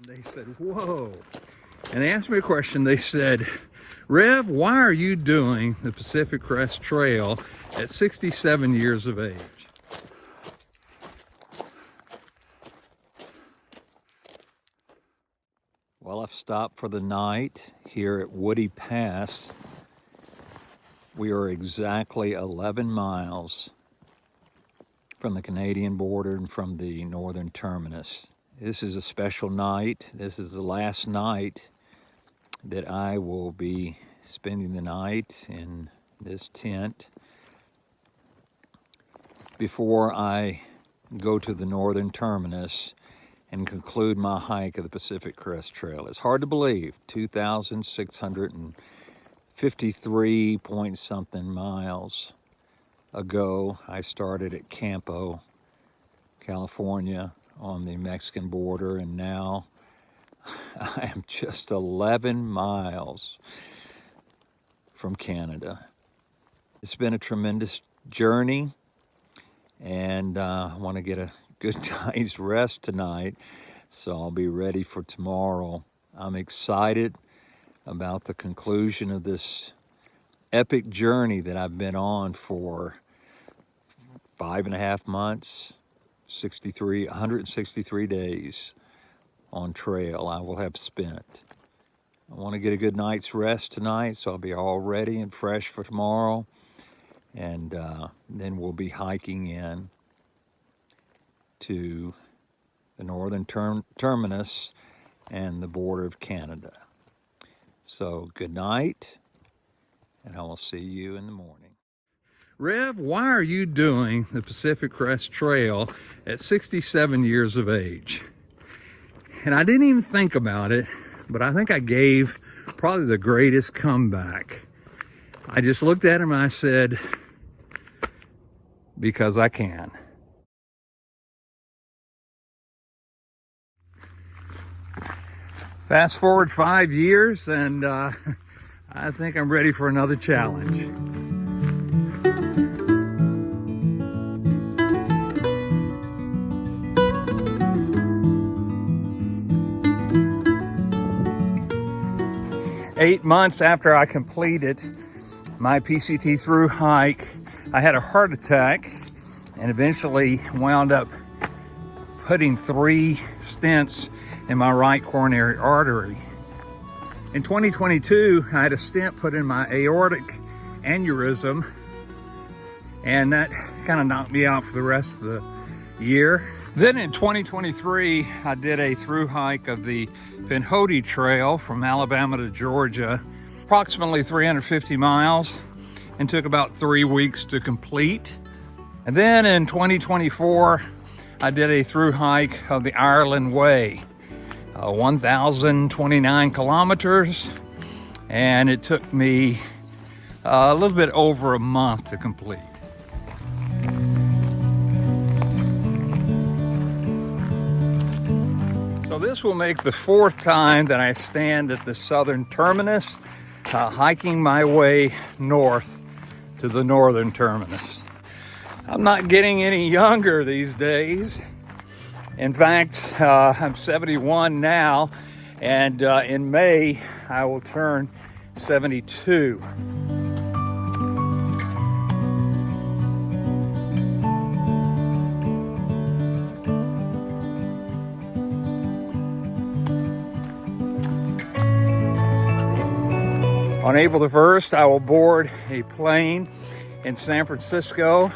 they said, whoa. And they asked me a question. They said, Rev, why are you doing the Pacific Crest Trail at 67 years of age? Well, I've stopped for the night here at Woody Pass. We are exactly 11 miles from the Canadian border and from the northern terminus. This is a special night. This is the last night that I will be spending the night in this tent before I go to the northern terminus and conclude my hike of the Pacific Crest Trail. It's hard to believe, 2,653 point something miles ago, I started at Campo, California, on the Mexican border, and now I am just 11 miles from Canada. It's been a tremendous journey, and I want to get a good night's rest tonight, so I'll be ready for tomorrow. I'm excited about the conclusion of this epic journey that I've been on for 5.5 months, 163 days on trail I will have spent. I want to get a good night's rest tonight, so I'll be all ready and fresh for tomorrow, and then we'll be hiking in to the northern terminus and the border of Canada. So good night, and I will see you in the morning. Rev, why are you doing the Pacific Crest Trail at 67 years of age? And I didn't even think about it, but I think I gave probably the greatest comeback. I just looked at him and I said, because I can. Fast forward 5 years, and I think I'm ready for another challenge. Eight months after I completed my PCT through hike, I had a heart attack and eventually wound up putting 3 stents in my right coronary artery. In 2022, I had a stent put in my aortic aneurysm, and that kind of knocked me out for the rest of the year. Then in 2023, I did a through hike of the Pinhoti Trail from Alabama to Georgia, approximately 350 miles, and took about 3 weeks to complete. And then in 2024, I did a through hike of the Ireland Way, 1,029 kilometers, and it took me a little bit over a month to complete. So this will make the 4th time that I stand at the southern terminus, hiking my way north to the northern terminus. I'm not getting any younger these days. In fact, I'm 71 now, and in May, I will turn 72. On April the 1st, I will board a plane in San Francisco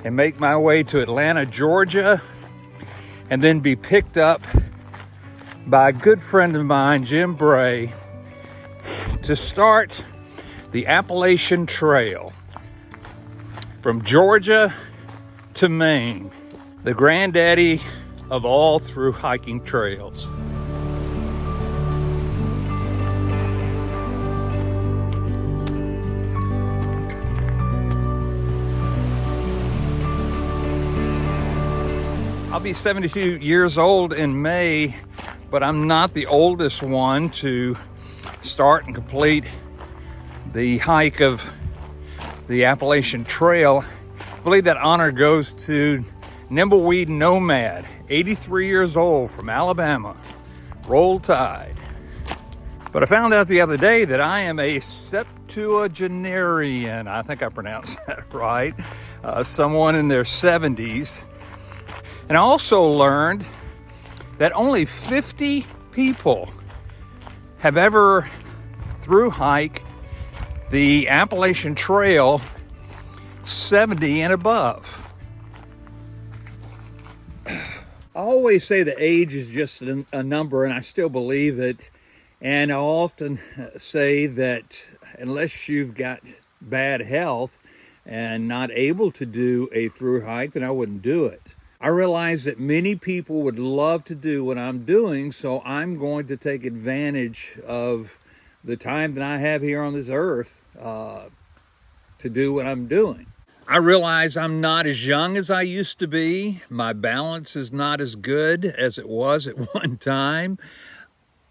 and make my way to Atlanta, Georgia, and then be picked up by a good friend of mine, Jim Bray, to start the Appalachian Trail from Georgia to Maine, the granddaddy of all through hiking trails. I'll be 72 years old in May, but I'm not the oldest one to start and complete the hike of the Appalachian Trail. I believe that honor goes to Nimbleweed Nomad, 83 years old, from Alabama, Roll Tide. But I found out the other day that I am a septuagenarian. I think I pronounced that right. Someone in their 70s. And I also learned that only 50 people have ever thru-hike the Appalachian Trail 70 and above. I always say that age is just a number, and I still believe it. And I often say that unless you've got bad health and not able to do a thru-hike, then I wouldn't do it. I realize that many people would love to do what I'm doing, so I'm going to take advantage of the time that I have here on this earth to do what I'm doing. I realize I'm not as young as I used to be. My balance is not as good as it was at one time.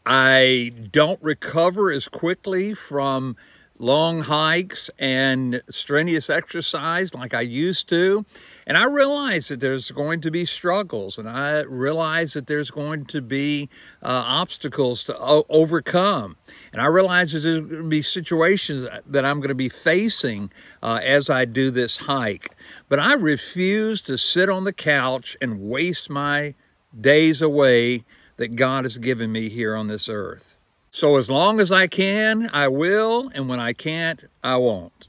I don't recover as quickly from long hikes and strenuous exercise like I used to. And I realize that there's going to be struggles, and I realize that there's going to be obstacles to overcome. And I realize that there's going to be situations that I'm going to be facing as I do this hike. But I refuse to sit on the couch and waste my days away that God has given me here on this earth. So as long as I can, I will, and when I can't, I won't.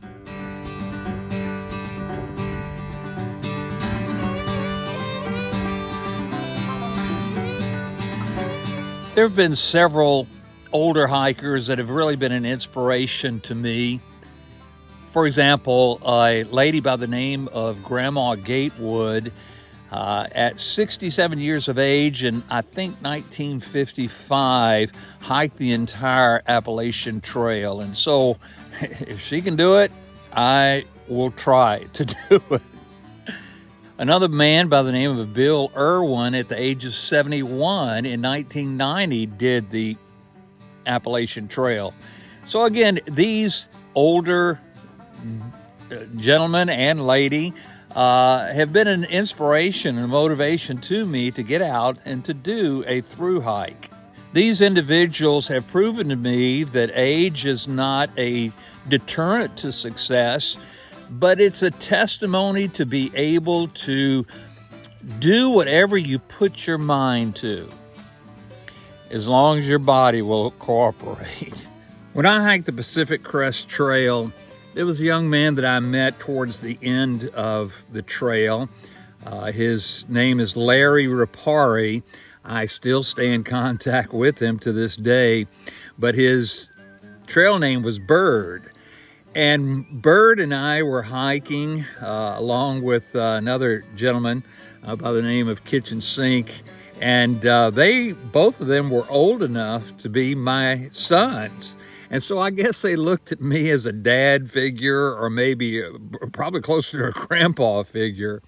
There have been several older hikers that have really been an inspiration to me. For example, a lady by the name of Grandma Gatewood, at 67 years of age, in I think 1955, hiked the entire Appalachian Trail. And so if she can do it, I will try to do it. Another man by the name of Bill Irwin, at the age of 71 in 1990, did the Appalachian Trail. So again, these older gentlemen and lady have been an inspiration and motivation to me to get out and to do a thru-hike. These individuals have proven to me that age is not a deterrent to success, but it's a testimony to be able to do whatever you put your mind to, as long as your body will cooperate. When I hiked the Pacific Crest Trail, there was a young man that I met towards the end of the trail. His name is Larry Rapari. I still stay in contact with him to this day, but his trail name was Bird. And Bird and I were hiking along with another gentleman by the name of Kitchen Sink. And both of them were old enough to be my sons. And so I guess they looked at me as a dad figure, or maybe probably closer to a grandpa figure.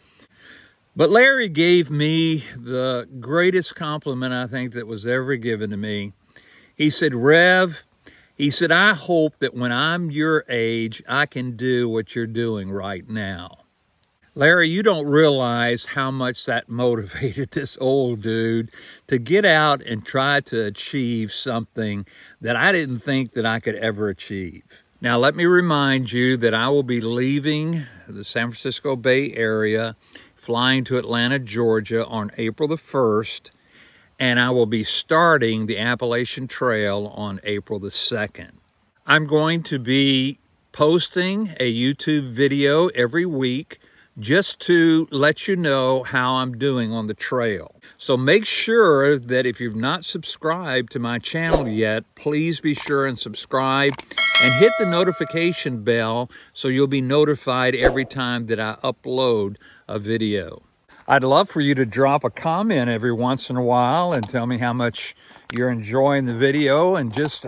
But Larry gave me the greatest compliment I think that was ever given to me. He said, "Rev," he said, "I hope that when I'm your age, I can do what you're doing right now." Larry, you don't realize how much that motivated this old dude to get out and try to achieve something that I didn't think that I could ever achieve. Now, let me remind you that I will be leaving the San Francisco Bay Area, flying to Atlanta, Georgia on April the 1st, and I will be starting the Appalachian Trail on April the 2nd. I'm going to be posting a YouTube video every week just to let you know how I'm doing on the trail. So make sure that if you've not subscribed to my channel yet, please be sure and subscribe and hit the notification bell so you'll be notified every time that I upload a video. I'd love for you to drop a comment every once in a while and tell me how much you're enjoying the video, and just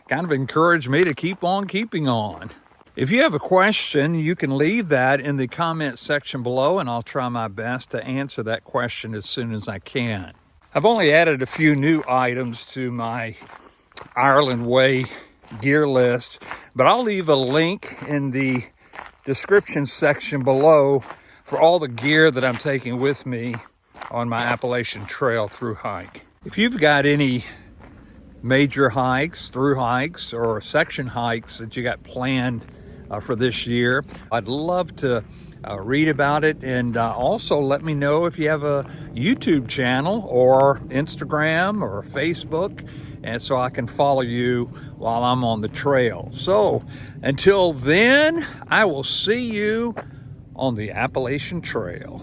kind of encourage me to keep on keeping on. If you have a question, you can leave that in the comment section below, and I'll try my best to answer that question as soon as I can. I've only added a few new items to my Ireland Way gear list, but I'll leave a link in the description section below for all the gear that I'm taking with me on my Appalachian Trail thru-hike. If you've got any major hikes, through hikes, or section hikes that you got planned for this year. I'd love to read about it, and also let me know if you have a YouTube channel or Instagram or Facebook, and so I can follow you while I'm on the trail. So until then, I will see you on the Appalachian Trail.